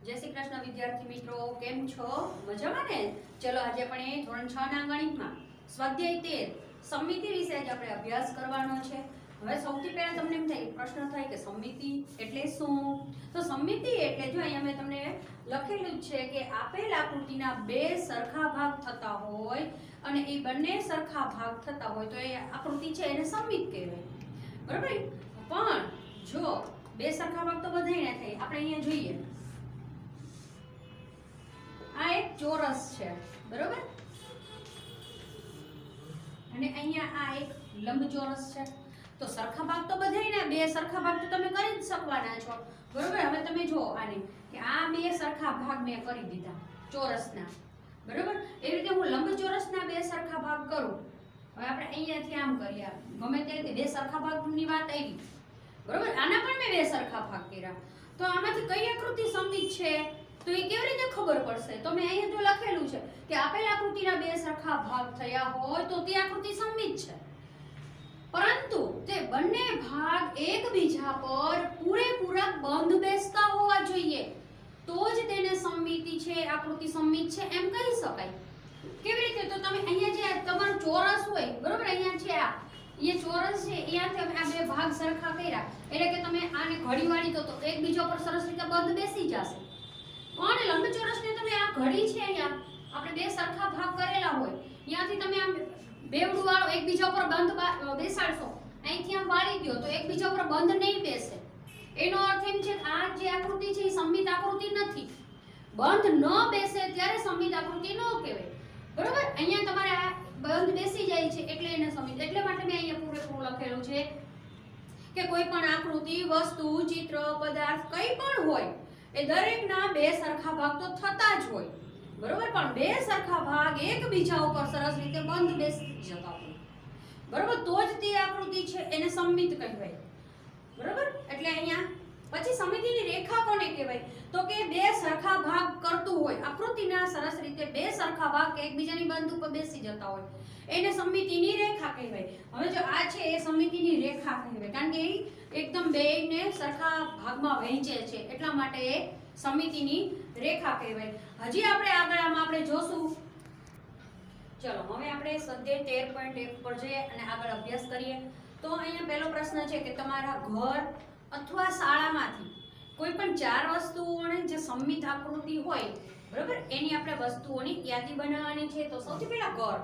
जय श्री कृष्ण विद्यार्थी मित्रों, केम छो? मजामां ने? चलो आज આપણે ધોરણ 6 ના ગણિતમાં સ્વાધ્યાય 13 સમિતિ વિશે જ આપણે અભ્યાસ કરવાનો છે। હવે સૌથી પહેલા તમને એમ થાય પ્રશ્ન થાય કે સમિતિ એટલે શું? તો સમિતિ એટલે જો અહીંયા મેં તમને લખેલું છે કે આપેલ આકૃતિના બે સરખા ભાગ થતા હોય અને એ બંને સરખા ભાગ થતા હોય તો એ આકૃતિ છે એને સમિત કહેવાય। બરાબર? પણ જો બે સરખા ભાગ તો બધાય ના થાય। આપણે અહીંયા જોઈએ આ એક ચોરસ છે, બરોબર? અને અહીંયા આ એક લંબચોરસ છે। તો સરખા ભાગ તો બધાયના બે સરખા ભાગ તો તમે કરી જ શકવાના છો, બરોબર? હવે તમે જુઓ આને કે આ બે સરખા ભાગ મેં કરી દીધા ચોરસના, બરોબર? એવી રીતે હું લંબચોરસના બે સરખા ભાગ કરું। હવે આપણે અહીંયાથી આમ કરીએ, ગમે તે રીતે બે સરખા ભાગની વાત આવી, બરોબર? આના પણ મેં બે સરખા ભાગ કર્યા, તો આમાંથી કઈ આકૃતિ સમિત છે તો એ કેવી રીતે ખબર પડશે? તો મેં અહીંયા જો લખેલું છે કે આપેલ આકૃતિના બે સરખા ભાગ થયા હોય તો તે આકૃતિ સમિત છે, પરંતુ તે બંને ભાગ એકબીજા પર પૂરેપૂરા બંધ બેસતા હોવા જોઈએ તો જ તેને સમિતિ છે, આકૃતિ સમિત છે એમ કહી શકાય। કેવી રીતે? તો તમે અહીંયા જે તમારો ચોરસ હોય, બરોબર? અહીંયા છે એ ચોરસ છે, અહીંયાથી અમે આ બે ભાગ સરખા કર્યા એટલે કે તમે આને ઘડી વાળી તો એકબીજા પર સરસ રીતે બંધ બેસી જશે। પણ લંબચોરસને તમે આ ઘડી છે અહીંયા આપણે બે સરખા ભાગ કરેલા હોય, અહીંયાથી તમે આમ બેવડું વાળો એકબીજા ઉપર બંધ બેસાડશો, અહીંથી આમ વાળી દો તો એકબીજા ઉપર બંધ નહીં બેસે। એનો અર્થ એમ છે કે આ જે આકૃતિ છે એ સમિત આકૃતિ નથી। બંધ ન બેસે ત્યારે સમિત આકૃતિ ન કહેવાય, બરોબર? અહીંયા તમારે આ બંધ બેસી જાય છે એટલે એને સમિત। એટલે માટે મેં અહીંયા પૂરેપૂરું લખેલું છે કે કોઈ પણ આકૃતિ, વસ્તુ, ચિત્ર, પદાર્થ કંઈ પણ હોય એ દરેકના બે સરખા ભાગ તો થતા જ હોય, બરોબર? પણ બે સરખા ભાગ એકબીજા ઉપર સરસ રીતે બંધ બેસી જતા હોય, બરોબર? તો જ તે આકૃતિ છે એને સમિત કહેવાય, બરોબર? એટલે અહીંયા પછી સમિતિની રેખા કોને કહેવાય? તો કે બે સરખા ભાગ કરતું હોય, આકૃતિના સરસ રીતે બે સરખા ભાગ એકબીજાની બંધ ઉપર બેસી જતા હોય એને સમિતિની રેખા કહેવાય। હવે જો આ છે એ સમિતિની રેખા કહેવાય, કારણ કે એ એકદમ બેને સરખા ભાગમાં વહેંચે છે એટલા માટે એ સમિતિની રેખા કહેવાય। હજી આપણે આગળ આમાં આપણે જોશું। ચલો હવે આપણે સ્વાધ્યાય 13.1 પર જઈએ અને આગળ અભ્યાસ કરીએ। તો અહીંયા પહેલો પ્રશ્ન છે કે તમારા ઘર અથવા શાળામાંથી કોઈ પણ ચાર વસ્તુઓને જે સમિત આકૃતિ હોય, બરાબર? એની આપણે વસ્તુઓની યાદી બનાવવાની છે। તો સૌથી પહેલા ઘર,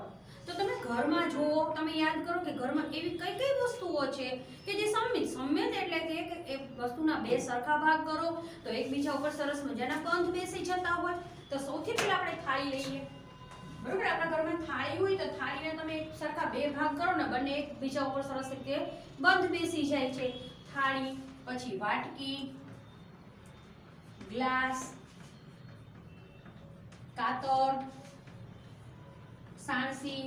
તો તમે ઘરમાં જુઓ, તમે યાદ કરો કે ઘરમાં એવી કઈ કઈ વસ્તુઓ છે કે જે સમિત એટલે કે એ વસ્તુના બે સરખા ભાગ કરો તો એકબીજા ઉપર સરસ મજાના બંધ બેસી જતા હોય। તો સૌથી પહેલા આપણે થાળી લઈએ, બરોબર? આપણા ઘરમાં થાળી હોય તો થાળીને તમે સરખા બે ભાગ કરો ને બંને એકબીજા ઉપર સરસ રીતે બંધ બેસી જાય છે। થાળી, પછી વાટકી, ગ્લાસ, કાતર, સાણસી,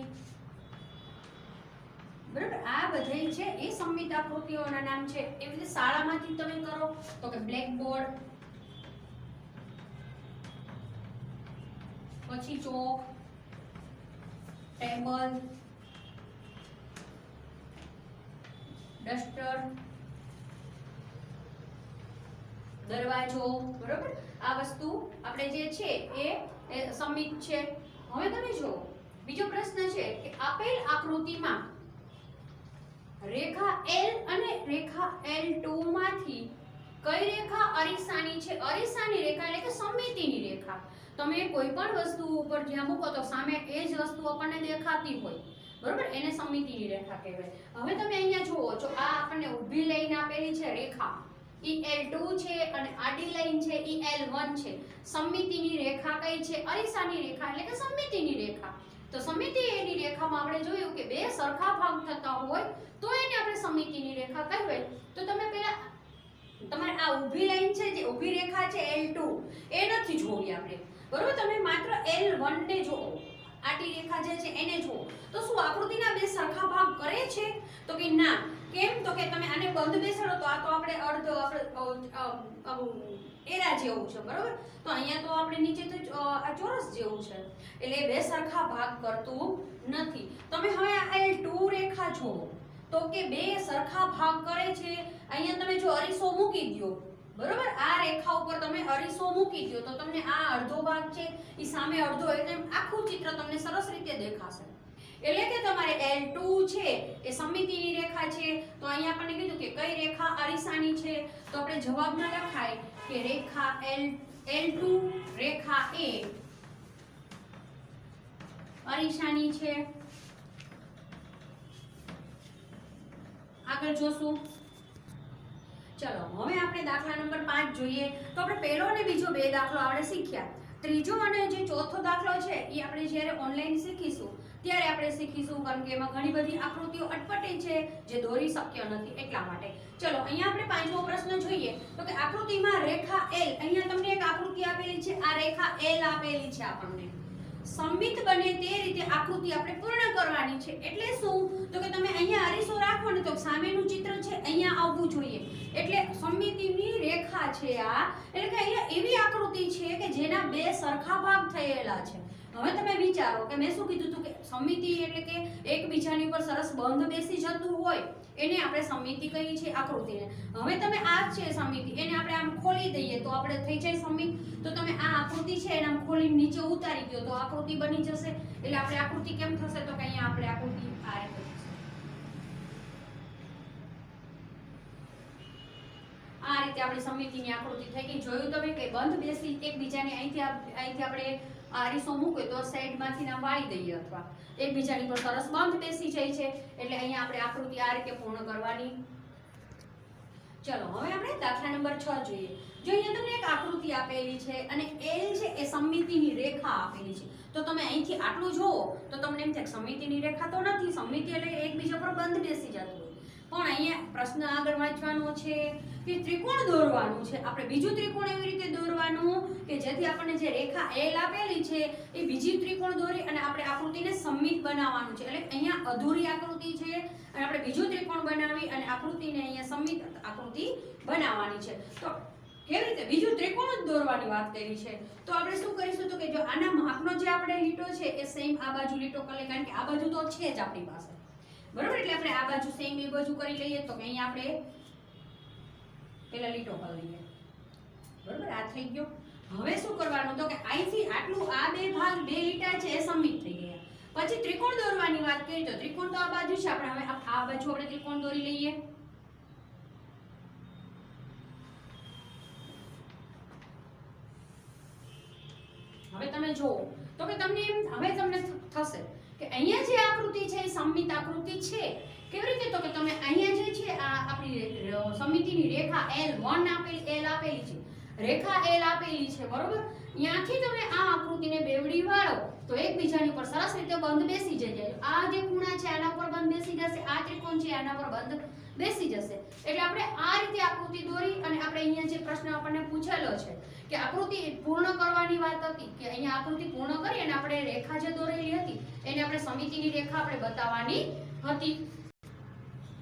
બરાબર? આ બધાય છે એ સમિત આકૃતિઓના નામ છે। એવી રીતે શાળામાંથી તમે કરો તો કે બ્લેકબોર્ડ, પછી ચોક, ટેબલ, ડસ્ટર, દરવાજો, બરોબર? આ વસ્તુ આપણે જે છે એ સમિત છે। હવે તમે જો બીજો પ્રશ્ન છે કે આપેલ આકૃતિમાં રેખા L અને રેખા L2 માંથી કઈ રેખા અરીસાની છે? અરીસાની રેખા એટલે કે સમિતિની રેખા। તમે કોઈ પણ વસ્તુ ઉપર જ્યાં મૂકો તો સામે એ જ વસ્તુ આપણને દેખાતી હોય, બરોબર? એને સમિતિની રેખા કહેવાય। હવે તમે અહીંયા જુઓ છો, આ આપણને ઊભી લાઈન આપેલી છે રેખા, ઈ L2 છે અને આડી લાઈન છે ઈ L1 છે। સમિતિની રેખા કઈ છે? અરીસાની રેખા એટલે કે સમિતિની રેખા। તો સમિતિની રેખામાં આપણે જોયું કે બે સરખા ભાગ થતા હોય તો એને આપણે સમિતિની રેખા કહેવાય। તો તમે પહેલા તમારે આ ઊભી લાઈન છે, જે ઊભી રેખા છે L2 એ નથી જોવી આપણે, બરોબર? તમે માત્ર L1 ને જુઓ, આડી રેખા જે છે એને જુઓ તો શું આકૃતિના બે સરખા ભાગ કરે છે? તો કે ના। કેમ? તો કે તમે આને બંધ બેસાડો તો આ તો આપણે અર્ધ એરા જેવું છે, બરોબર? તો અહીંયા તો આપણે નીચે તો આ ચોરસ જેવું છે એટલે બે સરખા ભાગ કરતું નથી। તમે હવે આ L2 રેખા જુઓ તો કે બે સરખા ભાગ કરે છે। અહીંયા તમે જો અરીસો મૂકી દો બરોબર, આ રેખા ઉપર તમે અરીસો મૂકી દો તો તમને આ અડધો ભાગ છે એ સામે અડધો એટલે આખું ચિત્ર તમને સરસ રીતે દેખાશે. એટલે કે તમારે L2 છે એ સમમિતિની રેખા છે. તો અહીંયા આપણને કીધું કે કઈ રેખા અરીસાની છે, તો આપણે જવાબમાં લખાય કે રેખા L2 રેખા A અરીસાની છે. આગળ જોશું. ચલો હવે આપણે દાખલા નંબર 5 જોઈએ. તો આપણે પહેલો અને બીજો બે દાખલો આપણે શીખ્યા. ત્રીજો અને જે ચોથો દાખલો છે એ આપણે જ્યારે ઓનલાઈન શીખીશું ત્યારે આપણે શીખીશું, કારણ કે એમાં ઘણી બધી આકૃતિઓ અટપટી છે જે દોરી શક્ય નથી એટલા માટે. ચલો અહીંયા આપણે પાંચમો પ્રશ્ન જોઈએ. તો કે આકૃતિમાં રેખા L, અહીંયા તમને એક આકૃતિ આપેલી છે, આ રેખા L આપેલી છે આપણને. સમમિત બને તે રીતે આકૃતિ આપણે પૂર્ણ કરવાની છે. એટલે શું? તો કે તમે અહીંયા અરીસો રાખો ને તો સામેનું ચિત્ર છે અહીંયા આવવું જોઈએ. એટલે સમમિતિની રેખા છે આ. એટલે કે અહીંયા એવી આકૃતિ છે કે જેના બે સરખા ભાગ થયેલા છે. હવે તમે વિચારો કે મેં શું કીધું હતું કે સમમિતિ એટલે કે એકબીજાની ઉપર સરસ બંધ બેસી જતું હોય એને આપણે સમમિતિ કહીએ છીએ આકૃતિને. હવે તમે આ છે સમમિતિ, એને આપણે આમ ખોલી દઈએ તો આપણે થઈ જાય સમમિત. તો તમે આ આકૃતિ છે એને આમ ખોલીને નીચે ઉતારી દો તો આકૃતિ બની જશે. એટલે આપણે આકૃતિ કેમ થશે? તો કે અહીંયા આપણે આકૃતિ આ રીતે થશે. આ રીતે આપણી સમમિતિની આકૃતિ થઈ ગઈ. જોયું તમે કે બંધ બેસી એકબીજાને અહીંથી આપણે અરીસો મૂકે તો સાઈડમાંથી ના વાળી દઈએ અથવા એકબીજાની પર સરસ બંધ બેસી જાય છે. એટલે અહીંયા આપણે આકૃતિ આ રીતે પૂર્ણ કરવાની. ચલો હવે આપણે દાખલા નંબર 6 જોઈએ. જો અહીંયા તમને એક આકૃતિ આપેલી છે અને L છે એ સમમિતિની રેખા આપેલી છે. તો તમે અહીંથી આટલું જોવો તો તમને એમ થાય સમમિતિની રેખા તો નથી, સમમિતિ એટલે એકબીજા પર બંધ બેસી જતું હોય. પણ અહીંયા પ્રશ્ન આગળ વાંચવાનો છે કે ત્રિકોણ દોરવાનું છે. આપણે બીજું ત્રિકોણ એવી રીતે દોરવાનું કે જેથી આપણને જે રેખા L આપેલી છે એ બીજી ત્રિકોણ દોરી અને આપણે આકૃતિને સમમિત બનાવવાનું છે. એટલે અહીંયા અધૂરી આકૃતિ છે અને આપણે બીજું ત્રિકોણ બનાવી અને આકૃતિને અહીંયા સમમિત આકૃતિ બનાવવાની છે. તો કેવી રીતે? બીજું ત્રિકોણ જ દોરવાની વાત કરી છે. તો આપણે શું કરીશું? તો કે જો આના માપનો જે આપણે લીટો છે એ સેમ આ બાજુ લીટો કરી, કારણ કે આ બાજુ તો છે જ આપણી પાસે, બરોબર? એટલે આપણે આ બાજુ સેમ એ બાજુ કરી લઈએ. તો કે અહીંયા આપણે પેલા લીટો કરી લઈએ, બરોબર? આ થઈ ગયો. હવે શું કરવાનું? તો કે અહીંથી આટલું આ બે ભાગ બે લીટા છે એ સમમિત થઈ ગયા. પછી ત્રિકોણ દોરવાની વાત કરી તો ત્રિકોણ તો આ બાજુ છે, આપણે હવે આ બાજુ આપણે ત્રિકોણ દોરી લઈએ. હવે તમે જુઓ તો કે તમને હવે તમને થશે કે અહીંયા જે આકૃતિ છે એ સમમિત આકૃતિ છે. કેવી રીતે? તો કે તમે અહીંયા જે છે આ આપણી સમમિતિની રેખા L1 આપેલી છે, રેખા L આપેલી છે, બરોબર? ત્યાંથી તમે આ આકૃતિને બેવડી વાળો તો એકબીજાની ઉપર સરસ રીતે બંધ બેસી જશે. આ જે ખૂણા છે આના ઉપર બંધ બેસી જશે, આ ત્રિકોણ છે આના પર બંધ બેસી જશે. એટલે આપણે આ રીતે આકૃતિ દોરી અને આપણે અહીંયા જે પ્રશ્ન આપણને પૂછેલો છે કે આકૃતિ પૂર્ણ કરવાની વાત હતી કે અહીંયા આકૃતિ પૂર્ણ કરી અને આપણે રેખા જે દોરેલી હતી એને આપણે સમમિતિની રેખા આપણે બતાવવાની હતી.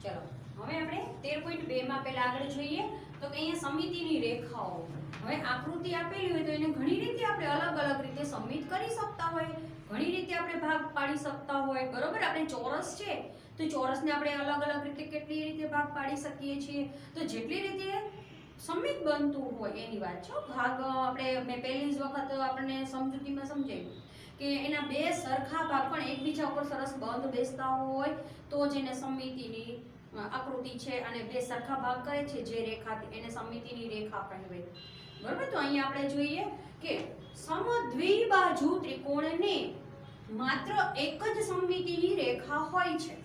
ચલો હવે આપણે 13.2 માં પહેલા આગળ જોઈએ. તો કે અહીંયા સમમિતિની રેખાઓ. હવે આકૃતિ આપેલી હોય તો એને ઘણી રીતે આપણે અલગ અલગ રીતે સમમિત કરી શકતા હોય, ઘણી રીતે આપણે ભાગ પાડી શકતા હોય, બરોબર? આપણે ચોરસ છે તો ચોરસને આપણે અલગ અલગ રીતે કેટલી રીતે ભાગ પાડી શકીએ છીએ. તો જેટલી રીતે સમમિત બનતું હોય એની વાત છે. ભાગ આપણે મેં પહેલી જ વખત આપણને સમજૂતીમાં સમજાવ્યું કે એના બે સરખા ભાગ પણ એકબીજા ઉપર સરસ બંધ બેસતા હોય તો જ એને સમમિતિની આકૃતિ છે અને બે સરખા ભાગ કરે છે જે રેખા એને સમમિતિની રેખા કહેવાય, બરોબર? તો અહીંયા આપણે જોઈએ કે સમદ્વિબાજુ ત્રિકોણને માત્ર એક જ સમમિતિની રેખા હોય છે,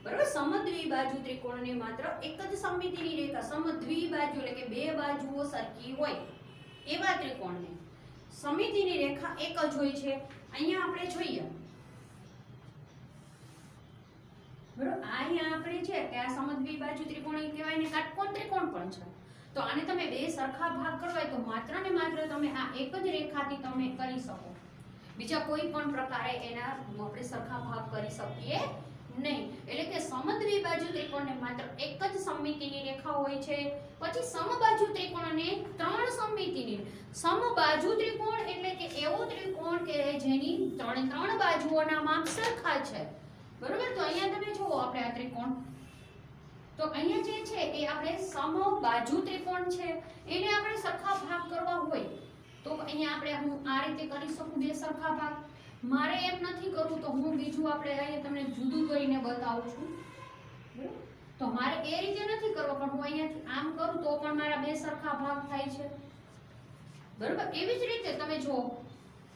બરોબર? સમદ્વિબાજુ ત્રિકોણને માત્ર એક જ સમમિતિની રેખા, સમદ્વિબાજુ એટલે કે બે બાજુઓ સરખી હોય એવા ત્રિકોણને સમમિતિની રેખા એક જ હોય છે. અહીંયા આપણે જોઈએ, બરોબર? અહીંયા આપણે છે કે આ સમદ્વિબાજુ ત્રિકોણ કહેવાય ને કાટકોણ ત્રિકોણ પણ છે. તો આને તમે બે સરખા ભાગ કરવા હોય તો માત્ર ને માત્ર તમે આ એક જ રેખાથી તમે કરી શકો, બીજા કોઈ પણ પ્રકારે એના આપણે સરખા ભાગ કરી શકીએ નહીં. એટલે કે સમદ્વિબાજુ ત્રિકોણને માત્ર એક જ સમમિતિની રેખા હોય છે. પછી સમબાજુ ત્રિકોણને ત્રણ સમમિતિની. સમબાજુ ત્રિકોણ એટલે કે એવો ત્રિકોણ કે જેની ત્રણ બાજુઓના માપ સરખા છે, બરોબર? તો અહીંયા તમે જુઓ આપણે આ ત્રિકોણ તો અહીંયા જે છે એ આપણે સમબાજુ ત્રિકોણ છે એને આપણે સરખા ભાગ કરવા હોય તો અહીંયા આપણે હું આ રીતે કરી શકું બે સરખા ભાગ. મારે એમ નથી કરવું તો હું બીજું આપણે અહીંયા તમને જુદું કરીને બતાવું છું. બરાબર? તો મારે એ રીતે નથી કરવો પણ હું અહીંયાથી આમ કરું તો પણ મારા બે સરખા ભાગ થાય છે. બરાબર? એવી જ રીતે તમે જો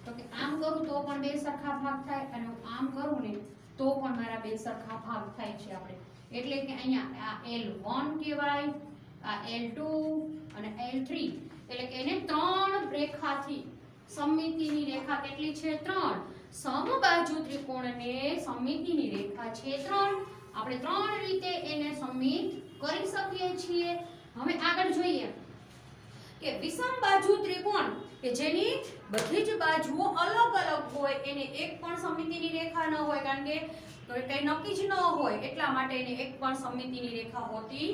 તો કે આમ કરું તો પણ બે સરખા ભાગ થાય અને હું આમ કરું ને તો પણ મારા બે સરખા ભાગ થાય છે. આપણે એટલે કે અહીંયા આ L1 કહેવાય, આ L2 અને L3 એટલે કે એને ત્રણ રેખાથી સમમિતિની રેખા કેટલી છે? 3. સમબાજુ ત્રિકોણને સમમિતિની રેખા છે 3. આપણે 3 રીતે એને સમમિત કરી શકીએ છીએ. હવે આગળ જોઈએ કે વિષમ બાજુ ત્રિકોણ કે જેની બધી જ બાજુઓ અલગ અલગ હોય એને એક પણ સમમિતિની રેખા ન હોય કારણ કે કઈ નક્કી જ ન હોય એટલા માટે એને એક પણ સમમિતિની રેખા હોતી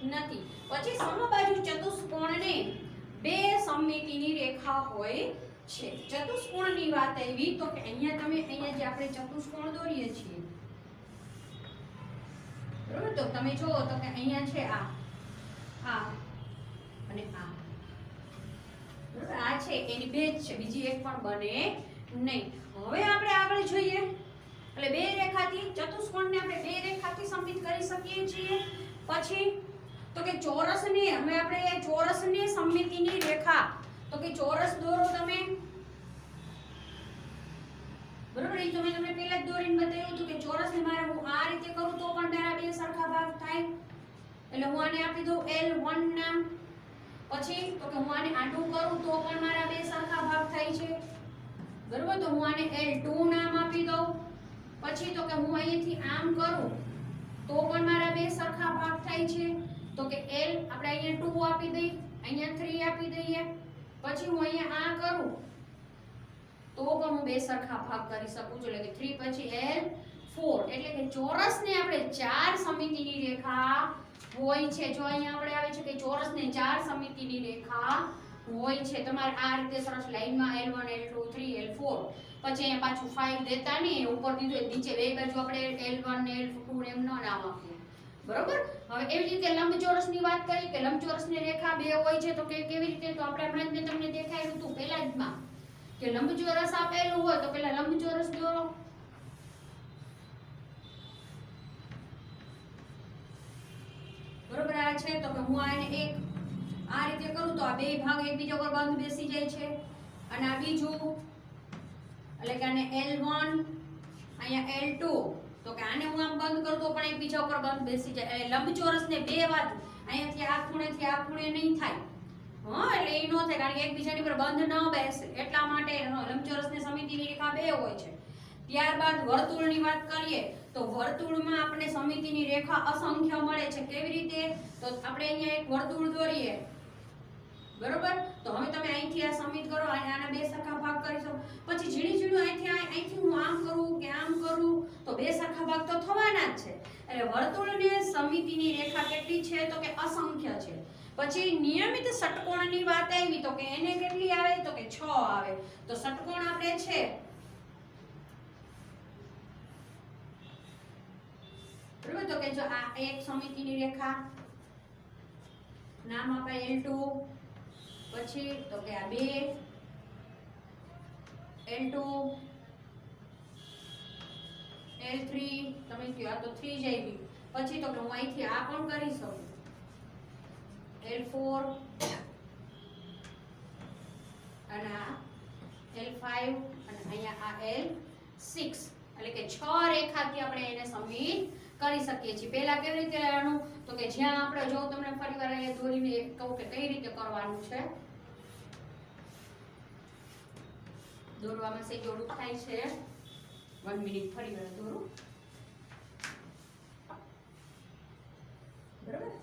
નથી. પછી સમબાજુ ચતુષ્કોણને બે સમમિતિની રેખા હોય છે. ચતુષ્કોણની વાત આવી તો કે અહીંયા જે આપણે ચતુષ્કોણ દોરીએ છીએ બરોબર તો તમે જુઓ તો કે અહીંયા છે આ અને આ બરોબર આ છે એની બે જ છે બીજી એક પણ બને નહીં. હવે આપણે આગળ જોઈએ એટલે બે રેખાથી ચતુષ્કોણને આપણે બે રેખાથી સમમિત કરી શકીએ છીએ. પછી તો કે ચોરસને હવે આપણે ચોરસને સમમિતિની રેખા તો કે ચોરસ દોરો તમે બરોબર એ તો મેં તમને પહેલા જ દોરીને બતાવ્યું હતું કે ચોરસને મારે હું આ રીતે કરું તો પણ મારા બે સરખા ભાગ થાય એટલે હું આને આપી દઉં L1 નામ. પછી તો કે હું આને આટું કરું તો પણ મારા બે સરખા ભાગ થાય છે બરોબર તો હું આને L2 નામ આપી દઉં. પછી તો કે હું અહીંથી આમ કરું તો પણ મારા બે સરખા ભાગ થાય છે તો કે L આપણે અહીંયા 2 આપી દઈએ અહીંયા 3 આપી દઈએ. પછી હું અહીંયા આ કરું તો પણ હું બે સરખા ભાગ કરી શકું છું એટલે કે 3 પછી L4 એટલે કે ચોરસને આપણે ચાર સમમિતિની રેખા હોય છે. જો અહીંયા આપણે આવે છે કે ચોરસને ચાર સમમિતિની રેખા હોય છે. તમારે આ રીતે સરસ લાઈનમાં L1 L2 3 L4 પછી અહીંયા પાછું 5 દેતા નહીં ઉપર દીધું નીચે બે બાજુ આપણે L1 ને L2 એમ ન નામ આપીએ બરોબર. હવે એવી રીતે લંબચોરસની વાત કરી કે લંબચોરસની રેખા બે હોય છે તો કે કેવી રીતે તો આપણે હમણાં જ તમને દેખાડ્યું હતું પહેલા જ માં કે લંબચોરસ આપેલું હોય તો પહેલા લંબચોરસ દોરો બરોબર. આ છે તો હું આને એક આ રીતે કરું તો આ બે ભાગ એકબીજા પર બંધ બેસી જાય છે અને આ બીજું એટલે કે આને L1 અહીંયા L2 તો કે આને હું આમ બંધ કરું તો પણ એકબીજા ઉપર બંધ બેસી જાય એટલે લંબચોરસને બે બાજુ અહીંયાથી આ ખૂણે નહીં થાય એટલે એ નો થાય કારણ કે એકબીજાની પર બંધ ન બેસે એટલા માટે લંબચોરસની સમમિતિની રેખા બે હોય છે. ત્યારબાદ વર્તુળની વાત કરીએ તો વર્તુળમાં આપણે સમમિતિની રેખા અસંખ્ય મળે છે. કેવી રીતે તો આપણે અહીંયા એક વર્તુળ દોરીએ બરોબર તો હવે તમે અહીંથી આ સમમિત કરો અને આના બે સરખા ભાગ કરી શકો. પછી ઝીણી અહીંથી હું આમ કરું કે આમ કરું તો બે સરખા ભાગ તો થવાના જ છે. એટલે વર્તુળને સમમિતિની રેખા કેટલી છે તો કે અસંખ્ય છે. પછી નિયમિત ષટકોણની વાત આવી તો કે એને કેટલી આવે તો કે 6 આવે. તો ષટકોણ આપણે છે બરોબર તો કે જો આ એક સમમિતિની રેખા નામ આપણે L2 પછી તો કે આ બે L2 L3 તમે કહો આ તો 3 જ આવી. પછી તો કે હું અહીંથી આ પણ કરી શકું L4 અને આ L5 અને અહીંયા આ L6 એટલે કે 6 રેખાથી આપણે એને સમમિત કરી શકીએ છીએ. પહેલા કેવી રીતે લેવાનું તો કે જ્યાં આપણે જો તમને ફરીવાર અહીંયા દોરીને કહું કે કઈ રીતે કરવાનું છે દોરવામાં સે જોડું થાય છે 1 મિનિટ ફરીવાર દોરું બરાબર.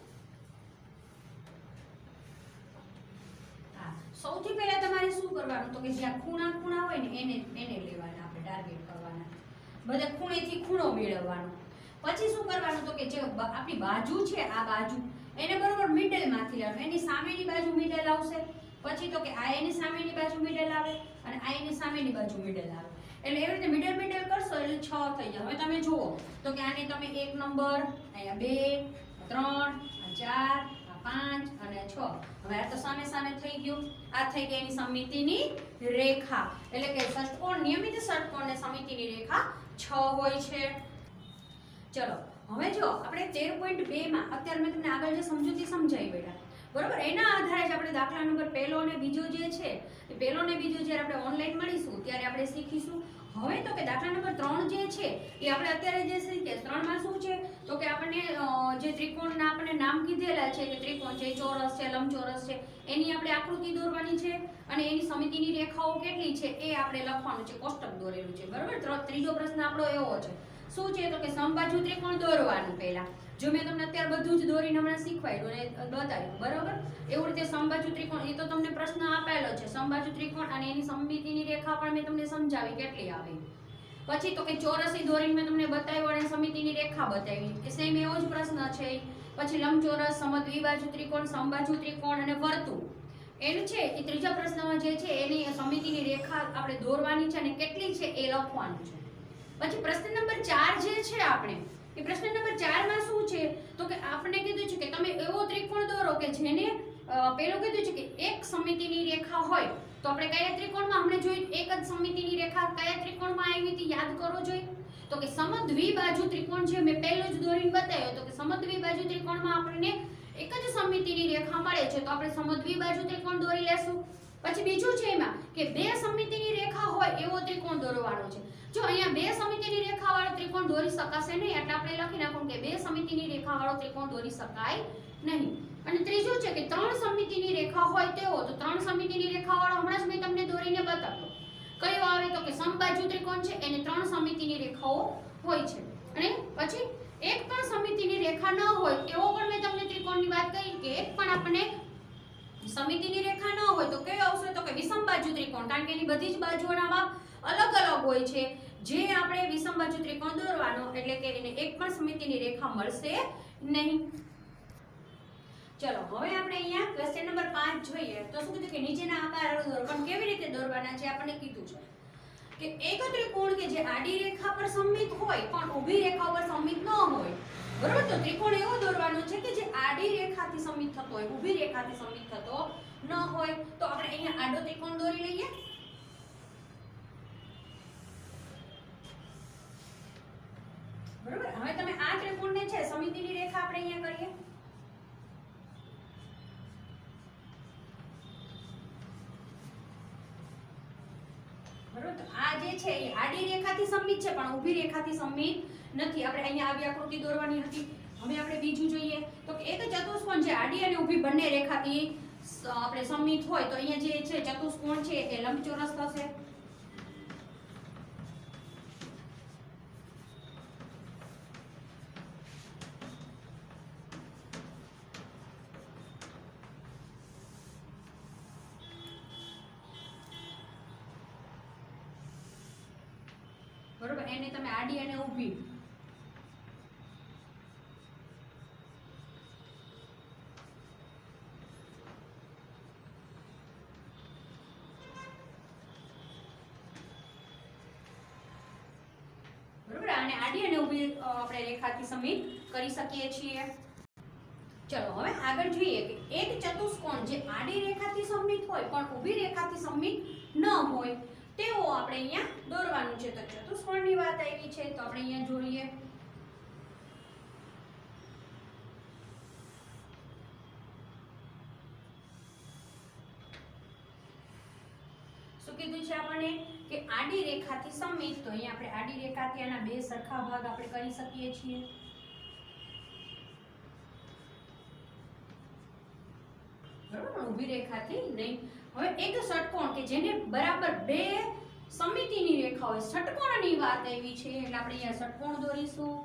સૌથી પહેલા તમારે શું કરવાનું તો કે જ્યાં ખૂણા હોય ને એને લેવાના આપણે ટાર્ગેટ કરવાના બધે ખૂણેથી ખૂણો મેળવવાનો. પછી શું કરવાનું તો કે જે આપણી બાજુ છે આ બાજુ એને બરોબર મિડલમાંથી લેવાનું એની સામેની બાજુ મિડલ આવશે. પછી તો કે આ એની સામેની બાજુ મિડલ આવે અને આ એની સામેની બાજુ મિડલ આવે એટલે એવી રીતે મિડલ કરશો એટલે 6 થઈ જાય. હવે તમે જુઓ તો કે આને તમે 1 નંબર અહીંયા 2 3, આ 4, આ 5 અને 6. હવે આ તો સામે સામે થઈ ગયું. આ થઈ ગઈ એની સમમિતિની રેખા. એટલે કે ષટ્કોણ, નિયમિત ષટ્કોણ ને સમમિતિની રેખા 6 હોય છે. ચલો હવે જો આપણે 13.2 માં અત્યારે મેં તમને આગળ જે સમજૂતી સમજાવી બેટા, બરોબર, એના આધારે જ આપણે દાખલા નંબર પહેલો અને બીજો જે છે એ પહેલો અને બીજો જ્યારે આપણે ઓનલાઈન મળીશું ત્યારે આપણે શીખીશું. હવે તો કે દાખલા નંબર 3 જે છે એ આપણે અત્યારે જે શીખીએ 3 માં શું છે તો કે આપણને જે ત્રિકોણના આપણે નામ કીધેલા છે કે ત્રિકોણ છે, ચોરસ છે, લંબચોરસ છે, એની આપણે આકૃતિ દોરવાની છે અને એની સમિતિની રેખાઓ કેટલી છે એ આપણે લખવાનું છે, કોષ્ટક દોરેલું છે, બરોબર. ત્રીજો પ્રશ્ન આપણો એવો છે, શું છે તો કે સમબાજુ ત્રિકોણ દોરવાનું. પહેલા જો મેં તમને અત્યારે બધું જ દોરીને હમણાં શીખવાડ્યું અને બતાવ્યું, બરોબર. એવું રીતે સમબાજુ ત્રિકોણ, એ તો તમને પ્રશ્ન આપેલો છે, સમબાજુ ત્રિકોણ અને એની સમમિતિની રેખા પણ મેં તમને સમજાવી કેટલી આવે. પછી તો કે ચોરસી દોરીને મેં તમને બતાવ્યું અને સમિતિની રેખા બતાવી, એ સેમ એવો જ પ્રશ્ન છે. પછી લંબચોરસ, સમદ્વિબાજુ ત્રિકોણ, સમબાજુ ત્રિકોણ અને વર્તુળ, એનું છે એ ત્રીજા પ્રશ્નમાં જે છે એની સમિતિની રેખા આપણે દોરવાની છે અને કેટલી છે એ લખવાનું છે. પછી પ્રશ્ન નંબર 4 જે છે આપણે, એ પ્રશ્ન નંબર 4 માં શું છે તો કે આપણે કીધું છે કે તમે એવો ત્રિકોણ દોરો કે જેને પેલું કીધું છે કે એક સમિતિની રેખા હોય. તો આપણે કયા ત્રિકોણમાં હમણે જોયું, એક જ સમિતિની રેખા કયા ત્રિકોણમાં આવી હતી યાદ કરો જોઈએ તો કે સમદ્વિબાજુ ત્રિકોણ છે, મેં પહેલો જ દોરીને બતાવ્યો તો કે સમદ્વિબાજુ ત્રિકોણમાં આપણને એક જ સમિતિની રેખા મળે છે, તો આપણે સમદ્વિબાજુ ત્રિકોણ દોરી લેશું. પછી બીજું છે એમાં કે બે સમિતિની રેખા હોય એવો ત્રિકોણ દોરવાનો છે. જો અહીંયા બે સમિતિની રેખા વાળો ત્રિકોણ દોરી શકાશે નહીં, એટલે આપણે લખી નાખવું કે બે સમિતિની રેખા વાળો ત્રિકોણ દોરી શકાય નહીં. અને ત્રીજું છે કે ત્રણ સમિતિની રેખા હોય તેવો, તો ત્રણ સમિતિની રેખા વાળો હમણાં જ મેં તમને દોરીને બતાવ્યો કયો આવે તો કે સમબાજુ ત્રિકોણ છે, એને ત્રણ સમિતિની રેખાઓ હોય છે. અને પછી એક પણ સમિતિની રેખા ન હોય એવો પણ મેં તમને ત્રિકોણની વાત કરી કે એક પણ આપણને સમિતિની રેખા ન હોય તો કયો આવશે તો કે વિષમબાજુ ત્રિકોણ, કારણ કે એની બધી જ બાજુઓના માપ અલગ અલગ હોય છે. જે આપણે વિષમબાજુ ત્રિકોણ દોરવાનો એટલે કે એને એક પણ સમિતિની રેખા મળશે નહીં. ચલો હવે આપણે અહીંયા ક્વેશ્ચન નંબર 5 જોઈએ તો શું કીધું કે નીચેના આકારો દોરો, પણ કેવી રીતે દોરવાના છે આપણને કીધું છે કે એક ત્રિકોણ કે જે આડી રેખા પર સમમિત હોય પણ ઊભી રેખા પર સમમિત ન હોય, બરોબર. તો ત્રિકોણ એવો દોરવાનો છે કે જે આડી રેખાથી સમમિત થતો હોય, ઊભી રેખાથી સમમિત થતો ન હોય. તો આપણે અહીંયા આડો ત્રિકોણ દોરી લઈએ. બરોબર, હવે તમે આ ત્રિકોણને છે સમિતિની રેખા આપણે અહીંયા કરીએ. બરોબર, તો આ જે છે એ આડી રેખાથી સમમિત છે પણ ઊભી રેખાથી સમમિત નથી. આપણે અહીંયા આવી આકૃતિ દોરવાની હતી. હવે આપણે બીજું જોઈએ તો કે એક ચતુષ્કોણ જે આડી અને ઊભી બંને રેખાથી આપણે સમમિત હોય તો અહીંયા જે છે ચતુષ્કોણ છે એ લંબચોરસ થશે. બરોબર, એને તમે આડી અને ઊભી અને આડી અને ઊભી આપણે રેખાથી સમમિત કરી શકીએ છીએ. ચલો હવે આગળ જોઈએ કે એક ચતુષ્કોણ જે આડી રેખાથી સમમિત હોય પણ ઊભી રેખાથી સમમિત ન હોય તેવો આપણે અહીંયા દોરવાનું છે. તો ચતુષ્કોણની વાત આવી છે તો આપણે અહીંયા જોઈએ શું કીધું છે આપણને કે આડી રેખાથી સમમિત. તો અહીંયા આપણે આડી રેખાથી આના બે સરખા ભાગ આપણે કરી શકીએ છીએ. બરોબર, ઊભી રેખાથી નહીં. હવે એક ષટ્કોણ કે જેને બરાબર બે સમિતિની રેખા હોય, ષટ્કોણની વાત આવી છે એટલે આપણે અહીંયા ષટ્કોણ દોરીશું.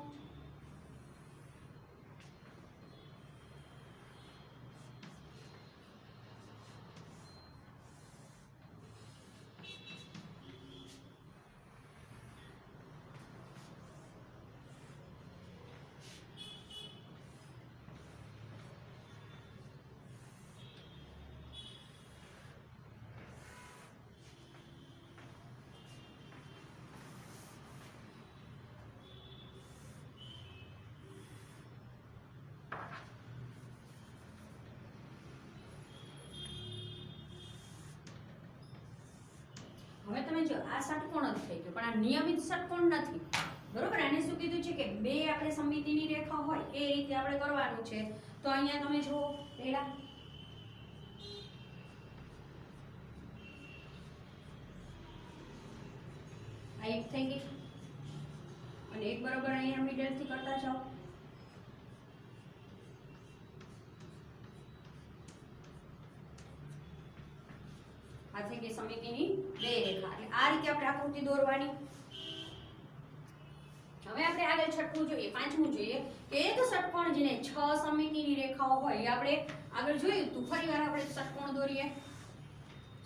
હવે તમે જો આ ષટકોણ જ થઈ ગયો, પણ આ નિયમિત ષટકોણ નથી, બરોબર. આને શું કીધું છે કે બે આપણે સમમિતિની રેખા હોય એ રીતે આપણે કરવાનું છે. તો અહીંયા તમે જુઓ, પહેલા આ એક થઈ ગઈ અને એક બરોબર અહીંયા મિડલ થી કરતા જાઓ. આ થઈ ગઈ સમમિતિની બે રેખા. એટલે આ રીતે આપણે આકૃતિ દોરવાની. હવે આપણે આગળ છઠ્ઠું જોઈએ, પાંચમું જોઈએ કે એક ષટકોણ જેને 6 સમમિતિની રેખાઓ હોય એ આપણે આગળ જોયું તું. ફરીવાર આપણે ષટકોણ દોરીએ.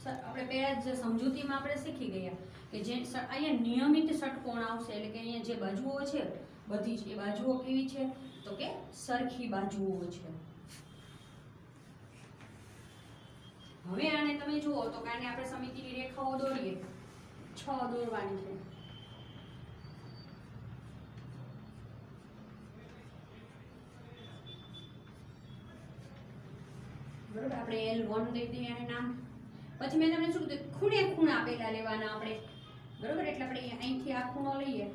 આપણે પહેલા જ સમજૂતીમાં આપણે શીખી ગયા કે જે અહીંયા નિયમિત ષટકોણ આવશે, એટલે કે અહીંયા જે બાજુઓ છે બધી જ એ બાજુઓ કેવી છે તો કે સરખી બાજુઓ છે. હવે આને તમે જુઓ તો કે આને આપણે સમમિતિની રેખાઓ દોરીએ, 6 દોરવાની છે. બરોબર, આપણે L1 દઈ દઈએ આને નામ. પછી મેં તમને શું કીધું, ખૂણે ખૂણા આપેલા લેવાના આપણે, બરોબર. એટલે આપણે અહીંથી આ ખૂણો લઈએ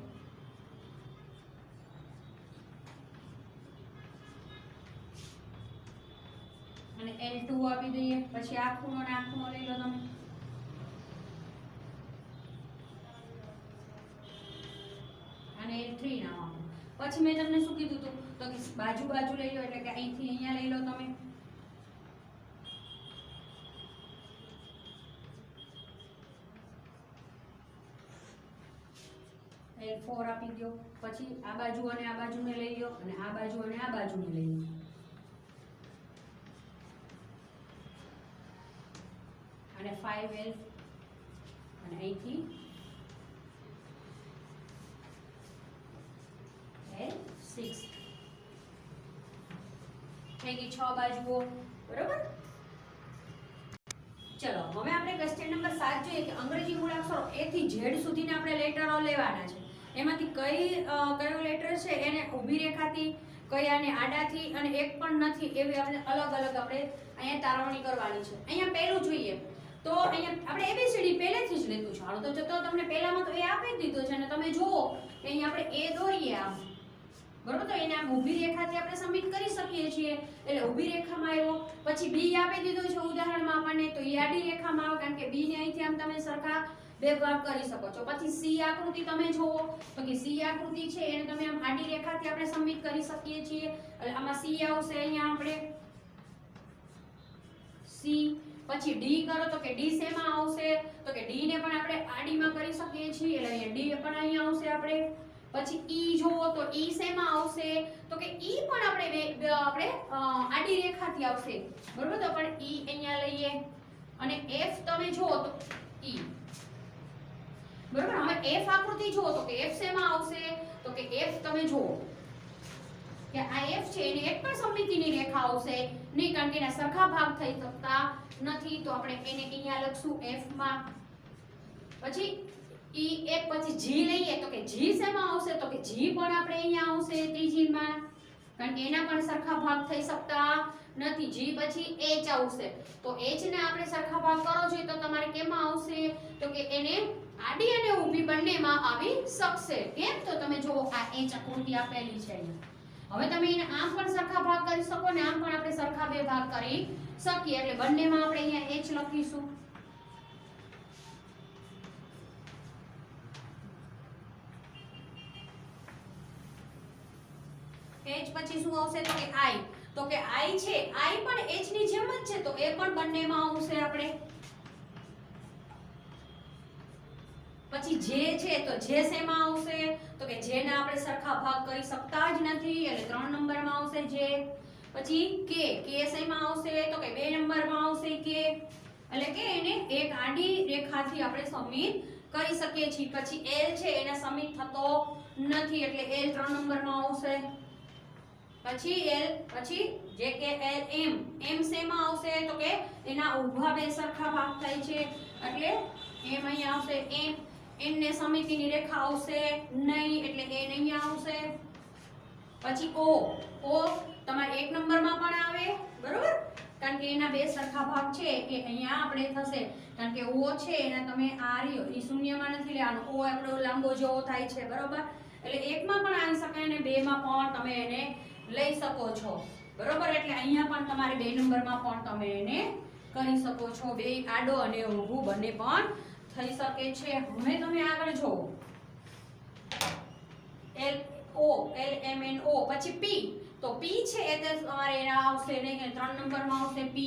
અને L2 આપી દઈએ. પછી આ ખૂણો ને આ ખૂણો લઈ લો તમે, અને L3 નામ આપો. પછી મેં તમને શું કીધું હતું તો કે બાજુ બાજુ લઈ લો, એટલે કે અહીંથી અહીંયા લઈ લો તમે. L4 આપી દો. પછી આ બાજુ અને આ બાજુને લઈ લો અને આ બાજુ અને આ બાજુને લઈ લો. અને 5L અને અહીંથી L6 થઈ ગઈ 6 બાજુઓ, બરોબર. ચલો હવે આપણે ક્વેશ્ચન નંબર 7 જોઈએ કે અંગ્રેજી મૂળાક્ષરો A થી Z સુધીના આપણે લેટરો લેવાના છે. એમાંથી કયો લેટર છે એને ઊભી રેખાથી, કયાને આડાથી અને એક પણ નથી એવી આપણે અલગ અલગ આપણે અહીંયા તારવણી કરવાની છે. અહીંયા પહેલું જોઈએ તો અહીંયા આપણે ABCD પહેલેથી જ લીધું છે. હાલો તો જતો તમને પહેલામાં તો A આપી જ દીધો છે અને તમે જુઓ કે અહીંયા આપણે A દોરીએ આમ, બરોબર. તો એને આમ ઊભી રેખાથી આપણે સબમિટ કરી શકીએ છીએ. એટલે ઊભી રેખામાં આવ્યો. પછી B આપી દીધું છે ઉદાહરણમાં આપણને, તો એ આડી રેખામાં આવે કારણ કે B ને અહીંથી આમ તમે સરખા બે ભાગ કરી શકો છો. પછી C આકૃતિ તમે જોવો તો કે C આકૃતિ છે એને તમે આમ આડી રેખાથી આપણે સબમિટ કરી શકીએ છીએ. એટલે આમાં C આવશે અહીંયા આપણે C. પછી D કરો તો કે D શેમાં આવશે તો કે D ને પણ આપણે આડીમાં કરી શકીએ છીએ. એટલે અહીંયા D પણ અહીંયા આવશે આપણે. પછી E જોવો તો E શેમાં આવશે તો કે E પણ આપણે આડી રેખાથી આવશે, બરોબર. તો પણ E અહીંયા લઈએ. અને F તમે જોવો તો E, બરોબર. હવે F આકૃતિ જોવો તો કે F શેમાં આવશે તો કે F તમે જોવો કે આ F છે એની એક પણ સમમિતિની રેખા આવશે નહીં કારણ કે એના સરખા ભાગ થઈ શકતા નથી. તો આપણે એને અહીંયા લખશું F માં. પછી E એક પછી G લઈએ તો કે G શેમાં આવશે તો કે G પણ આપણે અહીંયા આવશે ત્રિજ્યામાં કારણ કે એના પણ સરખા ભાગ થઈ શકતા નથી. G પછી H આવશે. તો H ને આપણે સરખા ભાગ કરો છો તો તમારે કેમાં આવશે તો કે એને આડી અને ઊભી બંનેમાં આવી શકશે. કેમ તો તમે જુઓ આ H આકૃતિ આપેલી છે અહીંયા. હવે તમે એને આમ પણ સરખા ભાગ કરી શકો ને આમ પણ આપણે સરખા બે ભાગ કરી શકીએ. એટલે બંનેમાં આપણે અહીંયા H લખીશું. H પછી શું આવશે તો કે I. તો કે I છે, I પણ H ની જેમ જ છે તો એ પણ બંનેમાં આવશે આપણે. પછી J છે તો J શેમાં આવશે તો કે J ને આપણે સરખા ભાગ કરી શકતા જ નથી એટલે 3 નંબરમાં આવશે J. પછી K શેમાં આવશે તો કે 2 નંબરમાં આવશે K. એટલે કે એને એક આડી રેખાથી આપણે સમિત કરી શકીએ છીએ. પછી L છે એને સમિત થતો નથી એટલે L 3 નંબરમાં આવશે. પછી L પછી જે કે L M શેમાં આવશે તો કે એના ઊભા બે સરખા ભાગ થાય છે એટલે M અહીંયા આવશે. M ને સમિતિની રેખા આવશે નહીં એટલે N અહીંયા આવશે. પછી O તમારે 1 નંબરમાં પણ આવે, બરોબર. કારણ કે એના બે સરખા ભાગ છે એ અહીંયા આપણે થશે, કારણ કે ઓ છે એને તમે આ રહ્યો એ શૂન્યમાં નથી લેવાનો, ઓ આપણો લાંબો જેવો થાય છે, બરોબર? એટલે એકમાં પણ આવી શકાય અને બેમાં પણ તમે એને લઈ શકો છો, બરોબર? એટલે અહીંયા પણ તમારે 2 નંબરમાં પણ તમે એને કરી શકો છો, બે આડો અને ઊભું બંને પણ થઈ શકે છે. હવે તમે આગળ જોવો, LMNO પછી P, તો P છે એ તમારે એના આવશે નહીં, 3 નંબરમાં આવશે P.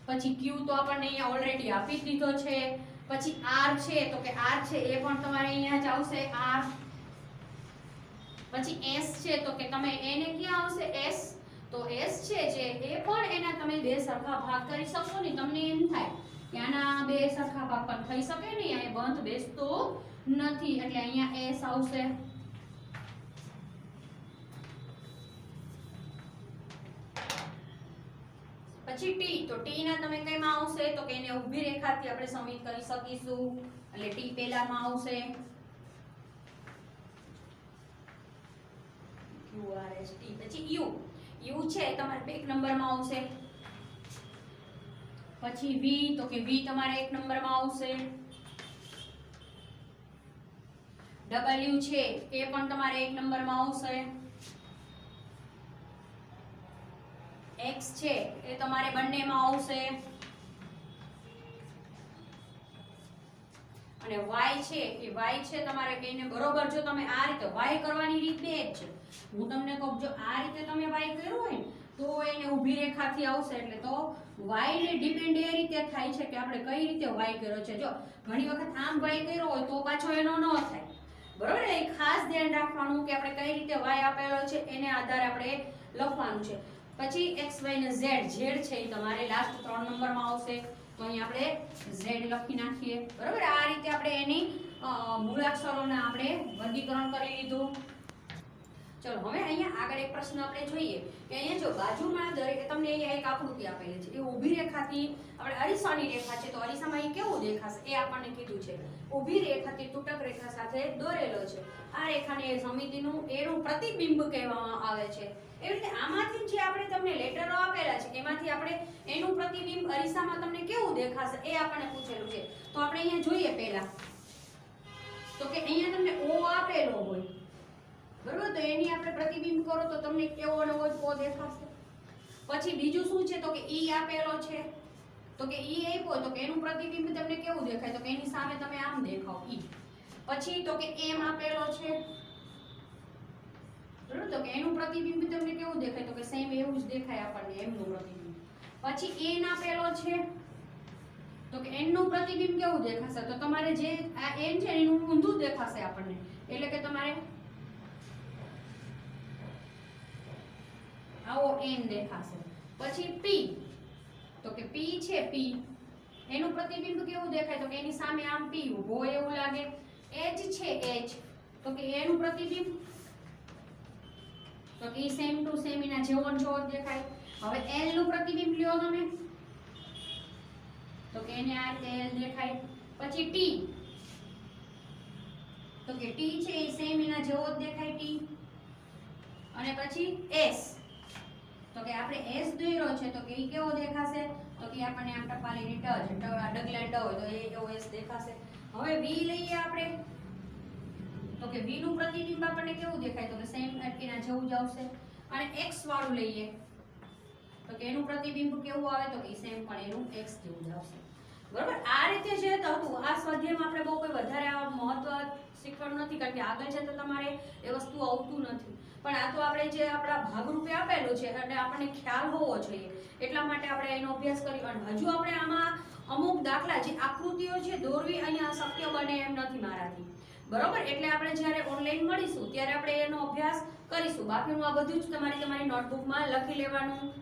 પછી Q તો આપણને અહીંયા ઓલરેડી આપી દીધો છે. પછી R છે તો કે R છે એ પણ તમારે અહીંયા જ આવશે R. પછી S છે તો કે તમે એને ક્યાં આવશે S, તો S છે જે એ પણ એના તમે બે સરખા ભાગ કરી શકશો ને, તમને એમ થાય કે આના બે સરખા ભાગ પણ થઈ શકે ને, અહીંયા બંધ બેસતો નથી એટલે અહીંયા S આવશે. પછી T, તો T ના તમે કઈમાં આવશે તો કે એને ઊભી રેખાથી આપણે સમિત કરી શકીશું એટલે T પહેલામાં આવશે. QRST. પછી U છે તમારે 1 નંબરમાં આવશે. પછી V, તો કે V તમારે 1 નંબરમાં આવશે. W છે એ પણ તમારે 1 નંબરમાં આવશે. X છે એ તમારે બંનેમાં આવશે. અને Y છે એ Y છે તમારે કહીને બરોબર, જો તમે આ રીતે Y કરવાની રીત બે જ છે. હું તમને કહું, જો આ રીતે તમે Y કર્યું હોય તો એને ઊભી રેખાથી આવશે, એટલે તો Y ને ડિપેન્ડ એ રીતે થાય છે કે આપણે કઈ રીતે Y કર્યો છે. જો ઘણી વખત આમ Y કર્યો હોય તો પાછો એનો ન થાય, બરોબર? એ ખાસ ધ્યાન રાખવાનું કે આપણે કઈ રીતે Y આપેલો છે એને આધારે આપણે લખવાનું છે. પછી x y ને z, z છે એ તમારે લાસ્ટ 3 નંબરમાં આવશે, તો અહીં આપણે z લખી નાખીએ, બરોબર? આ રીતે આપણે એની મૂળાક્ષરોને આપણે વર્ગીકરણ કરી લીધું. ચલો હવે અહીંયા આગળ એક પ્રશ્ન આપણે જોઈએ કે અહીંયા જો બાજુમાં દરેક તમને અહીંયા એક આકૃતિ આપેલી છે, એ ઊભી રેખાથી આપણે અરીસાની રેખા છે તો અરીસામાં એ કેવું દેખાશે એ આપણને કીધું છે. ઊભી રેખાથી તૂટક રેખા સાથે દોરેલો છે. આ રેખાને સમિતિનું એનું પ્રતિબિંબ કહેવામાં આવે છે. એવી રીતે આમાંથી જે આપણે તમને લેટરો આપેલા છે એમાંથી આપણે એનું પ્રતિબિંબ અરીસામાં તમને કેવું દેખાશે એ આપણને પૂછેલું છે. તો આપણે અહીંયા જોઈએ પહેલા તો કે અહીંયા તમને O આપેલો હોય, બરોબર? તો એની આપણે પ્રતિબિંબ કરો તો તમને કેવો નવો O દેખાશે. પછી બીજું શું છે તો કે E આપેલો છે, તો કે E આપ્યો તો કે એનું પ્રતિબિંબ તમને કેવું દેખાય, તો કે એની સામે તમે આમ દેખાવ E. પછી તો કે M આપેલો છે, બરોબર? તો કે એનું પ્રતિબિંબ તમને કેવું દેખાય, તો કે સેમ એવું જ દેખાય આપણને M નું પ્રતિબિંબ. પછી N આપેલો છે તો કે N નું પ્રતિબિંબ કેવું દેખાશે, તો તમારે જે આ N છે એનું ઊંધું દેખાશે આપણને, એટલે કે તમારે આવો N દેખાશે. પછી P, તો કે P છે P એનું પ્રતિબિંબ કેવું દેખાય, તો કે એની સામે આમ P ઊભો એવું લાગે. H છે H, તો કે એનું પ્રતિબિંબ તો કે સેમ ટુ સેમ એના જેવો જ દેખાય. હવે L નું પ્રતિબિંબ લ્યો તમે તો કે એને આ રીતે L દેખાય. પછી T, તો કે T છે એ સેમ એના જેવો જ દેખાય T. અને પછી S, તો કે આપણે S દોર્યો છે તો કે ઈ કેવો દેખાશે, તો કે આપણને આમ ટપાલીની ટ ડગલા ડ હોય તો એ એવો S દેખાશે. હવે V લઈએ આપણે તો કે V નું પ્રતિબિંબ આપણને કેવું દેખાય, તો કે સેમ એના જેવું જ આવશે. અને X વાળું લઈએ તો કે એનું પ્રતિબિંબ કેવું આવે, તો કે સેમ પણ એનું X જેવું જ આવશે, બરોબર? આ રીતે જે હતું આ સ્વાધ્યાયમાં આપણે બહુ કોઈ વધારે આ મહત્વ શીખવાનું નથી, કારણ કે આગળ જતા તમારે એ વસ્તુ આવતું નથી. પણ આ તો આપણે જે આપણા ભાગરૂપે આપેલું છે અને આપણને ખ્યાલ હોવો જોઈએ એટલા માટે આપણે એનો અભ્યાસ કર્યો. અને હજુ આપણે આમાં અમુક દાખલા જે આકૃતિઓ છે દોરવી અહીંયા શક્ય બને એમ નથી મારાથી, બરોબર? એટલે આપણે જ્યારે ઓનલાઈન મળીશું ત્યારે આપણે એનો અભ્યાસ કરીશું. બાકીનું આ બધું જ તમારી નોટબુકમાં લખી લેવાનું